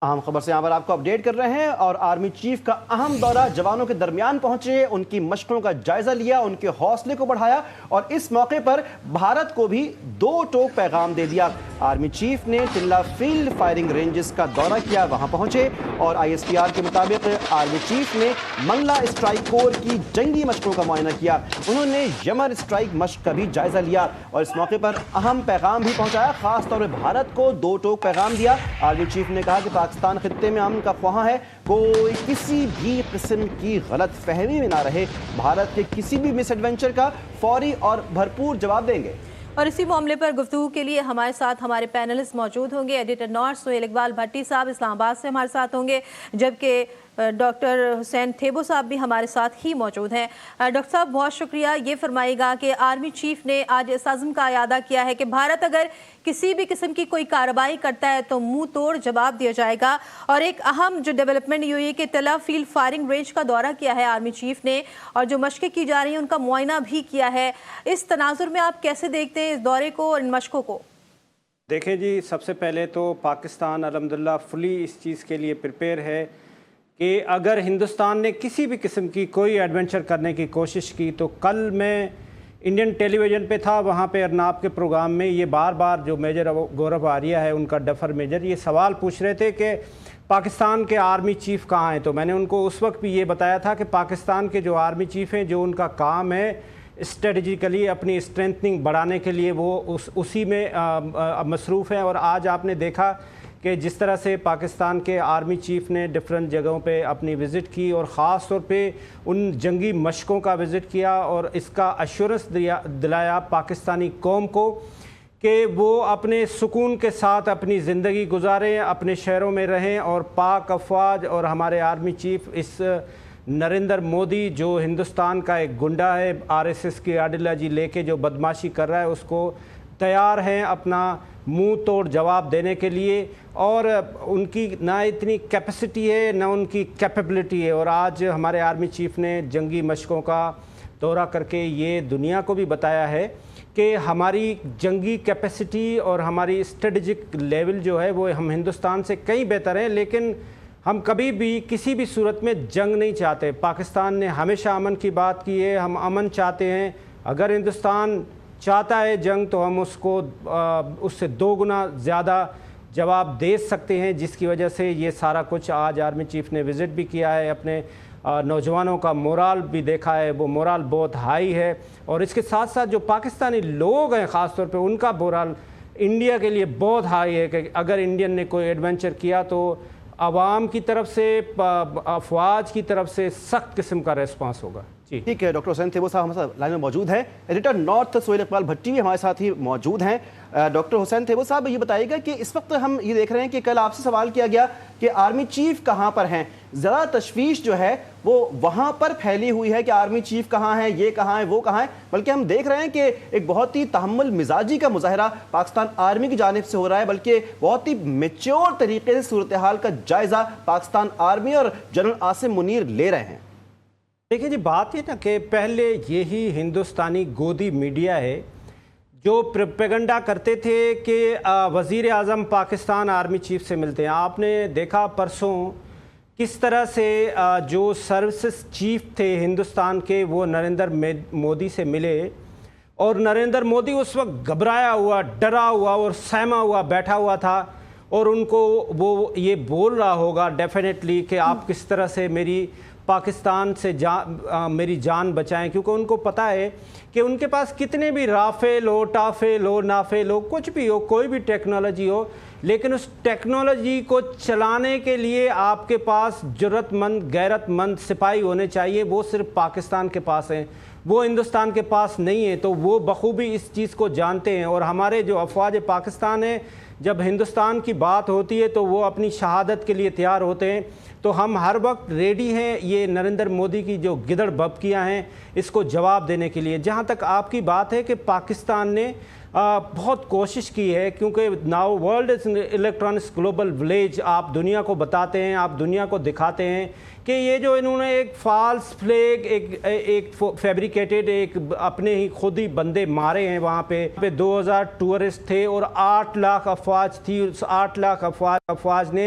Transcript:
اہم خبر سے یہاں پر آپ کو اپڈیٹ کر رہے ہیں اور آرمی چیف کا اہم دورہ جوانوں کے درمیان پہنچے، ان کی مشقوں کا جائزہ لیا، ان کے حوصلے کو بڑھایا اور اس موقع پر بھارت کو بھی دو ٹوک پیغام دے دیا۔ آرمی چیف نے ٹلہ فیلڈ فائرنگ رینجز کا دورہ کیا، وہاں پہنچے اور آئی ایس پی آر کے مطابق آرمی چیف نے منگلا اسٹرائک کور کی جنگی مشقوں کا معائنہ کیا۔ انہوں نے یمر اسٹرائک مشق کا بھی جائزہ لیا اور اس موقع پر اہم پیغام بھی پہنچایا، خاص طور پر بھارت کو دو ٹوک پیغام دیا۔ آرمی چیف نے کہا کہ پاکستان خطے میں امن کا خواہاں ہے، کوئی کسی بھی قسم کی غلط فہمی میں نہ رہے، بھارت کے کسی بھی مس ایڈونچر کا فوری اور بھرپور جواب دیں گے۔ اور اسی معاملے پر گفتگو کے لیے ہمارے ساتھ ہمارے پینلسٹ موجود ہوں گے۔ ایڈیٹر نارتھ سہیل اقبال بھٹی صاحب اسلام آباد سے ہمارے ساتھ ہوں گے، جبکہ ڈاکٹر حسین تھیبو صاحب بھی ہمارے ساتھ ہی موجود ہیں۔ ڈاکٹر صاحب بہت شکریہ۔ یہ فرمائے گا کہ آرمی چیف نے آج اس عزم کا اعادہ کیا ہے کہ بھارت اگر کسی بھی قسم کی کوئی کارروائی کرتا ہے تو منہ توڑ جواب دیا جائے گا، اور ایک اہم جو ڈیولپمنٹ یہ ہوئی کہ ٹلہ فیلڈ فائرنگ رینج کا دورہ کیا ہے آرمی چیف نے، اور جو مشقیں کی جا رہی ہیں ان کا معائنہ بھی کیا ہے۔ اس تناظر میں آپ کیسے دیکھتے ہیں اس دورے کو اور ان مشقوں کو؟ دیکھیں جی، سب سے پہلے تو پاکستان الحمدللہ فلی اس چیز کے لیے پریپیئر ہے کہ اگر ہندوستان نے کسی بھی قسم کی کوئی ایڈونچر کرنے کی کوشش کی تو کل میں انڈین ٹیلی ویژن پہ تھا، وہاں پہ ارناب کے پروگرام میں یہ بار بار جو میجر گورو آریہ ہے، ان کا ڈفر میجر، یہ سوال پوچھ رہے تھے کہ پاکستان کے آرمی چیف کہاں ہیں، تو میں نے ان کو اس وقت بھی یہ بتایا تھا کہ پاکستان کے جو آرمی چیف ہیں، جو ان کا کام ہے اسٹریٹجیکلی اپنی اسٹرینتھنگ بڑھانے کے لیے، وہ اسی میں مصروف ہیں۔ اور آج آپ نے دیکھا کہ جس طرح سے پاکستان کے آرمی چیف نے ڈفرینٹ جگہوں پہ اپنی وزٹ کی اور خاص طور پہ ان جنگی مشقوں کا وزٹ کیا اور اس کا ایشورنس دلایا پاکستانی قوم کو کہ وہ اپنے سکون کے ساتھ اپنی زندگی گزاریں، اپنے شہروں میں رہیں، اور پاک افواج اور ہمارے آرمی چیف اس نریندر مودی جو ہندوستان کا ایک گنڈا ہے، آر ایس ایس کی آئیڈیالوجی لے کے جو بدماشی کر رہا ہے، اس کو تیار ہیں اپنا منہ توڑ جواب دینے کے لیے، اور ان کی نہ اتنی کیپیسٹی ہے نہ ان کی کیپیبلٹی ہے۔ اور آج ہمارے آرمی چیف نے جنگی مشقوں کا دورہ کر کے یہ دنیا کو بھی بتایا ہے کہ ہماری جنگی کیپیسٹی اور ہماری اسٹریٹجک لیول جو ہے وہ ہم ہندوستان سے کئی بہتر ہیں، لیکن ہم کبھی بھی کسی بھی صورت میں جنگ نہیں چاہتے۔ پاکستان نے ہمیشہ امن کی بات کی ہے، ہم امن چاہتے ہیں۔ اگر ہندوستان چاہتا ہے جنگ تو ہم اس سے دو گنا زیادہ جواب دے سکتے ہیں، جس کی وجہ سے یہ سارا کچھ آج آرمی چیف نے وزٹ بھی کیا ہے، اپنے نوجوانوں کا مورال بھی دیکھا ہے، وہ مورال بہت ہائی ہے، اور اس کے ساتھ ساتھ جو پاکستانی لوگ ہیں خاص طور پہ ان کا مورال انڈیا کے لیے بہت ہائی ہے کہ اگر انڈین نے کوئی ایڈونچر کیا تو عوام کی طرف سے، افواج کی طرف سے سخت قسم کا ریسپانس ہوگا۔ جی ٹھیک ہے، ڈاکٹر حسین تھیبو صاحب ہمارے ساتھ لائن میں موجود ہیں۔ ایڈیٹر نارتھ سہیل اقبال بھٹی بھی ہمارے ساتھ ہی موجود ہیں۔ ڈاکٹر حسین تھیبو صاحب یہ بتائیے گا کہ اس وقت ہم یہ دیکھ رہے ہیں کہ کل آپ سے سوال کیا گیا کہ آرمی چیف کہاں پر ہیں، ذرا تشویش جو ہے وہ وہاں پر پھیلی ہوئی ہے کہ آرمی چیف کہاں ہیں، یہ کہاں ہیں، وہ کہاں ہیں، بلکہ ہم دیکھ رہے ہیں کہ ایک بہت ہی تحمل مزاجی کا مظاہرہ پاکستان آرمی کی جانب سے ہو رہا ہے، بلکہ بہت ہی میچور طریقے سے صورتحال کا جائزہ پاکستان آرمی اور جنرل عاصم منیر لے رہے ہیں۔ دیکھیں جی، بات یہ نا کہ پہلے یہی ہندوستانی گودی میڈیا ہے جو پروپیگنڈا کرتے تھے کہ وزیر اعظم پاکستان آرمی چیف سے ملتے ہیں۔ آپ نے دیکھا پرسوں کس طرح سے جو سروسز چیف تھے ہندوستان کے وہ نریندر مودی سے ملے، اور نریندر مودی اس وقت گھبرایا ہوا، ڈرا ہوا اور سہما ہوا بیٹھا ہوا تھا، اور ان کو وہ یہ بول رہا ہوگا ڈیفینیٹلی کہ آپ کس طرح سے میری پاکستان سے میری جان بچائیں، کیونکہ ان کو پتہ ہے کہ ان کے پاس کتنے بھی رافیل ہو، ٹافیل ہو، نافیل ہو، کچھ بھی ہو، کوئی بھی ٹیکنالوجی ہو، لیکن اس ٹیکنالوجی کو چلانے کے لیے آپ کے پاس جرأت مند، غیرت مند سپاہی ہونے چاہیے۔ وہ صرف پاکستان کے پاس ہیں، وہ ہندوستان کے پاس نہیں ہے، تو وہ بخوبی اس چیز کو جانتے ہیں۔ اور ہمارے جو افواج پاکستان ہیں، جب ہندوستان کی بات ہوتی ہے تو وہ اپنی شہادت کے لیے تیار ہوتے ہیں، تو ہم ہر وقت ریڈی ہیں یہ نریندر مودی کی جو گدڑ بھبکیاں ہیں اس کو جواب دینے کے لیے۔ جہاں تک آپ کی بات ہے کہ پاکستان نے بہت کوشش کی ہے، کیونکہ now world is electronics global village, آپ دنیا کو بتاتے ہیں، آپ دنیا کو دکھاتے ہیں کہ یہ جو انہوں نے ایک فالس فلیگ، ایک فیبریکیٹڈ، ایک اپنے ہی خود ہی بندے مارے ہیں وہاں پہ 2000 ٹورسٹ تھے اور 8 لاکھ افواج تھی، اس 8 لاکھ افواج نے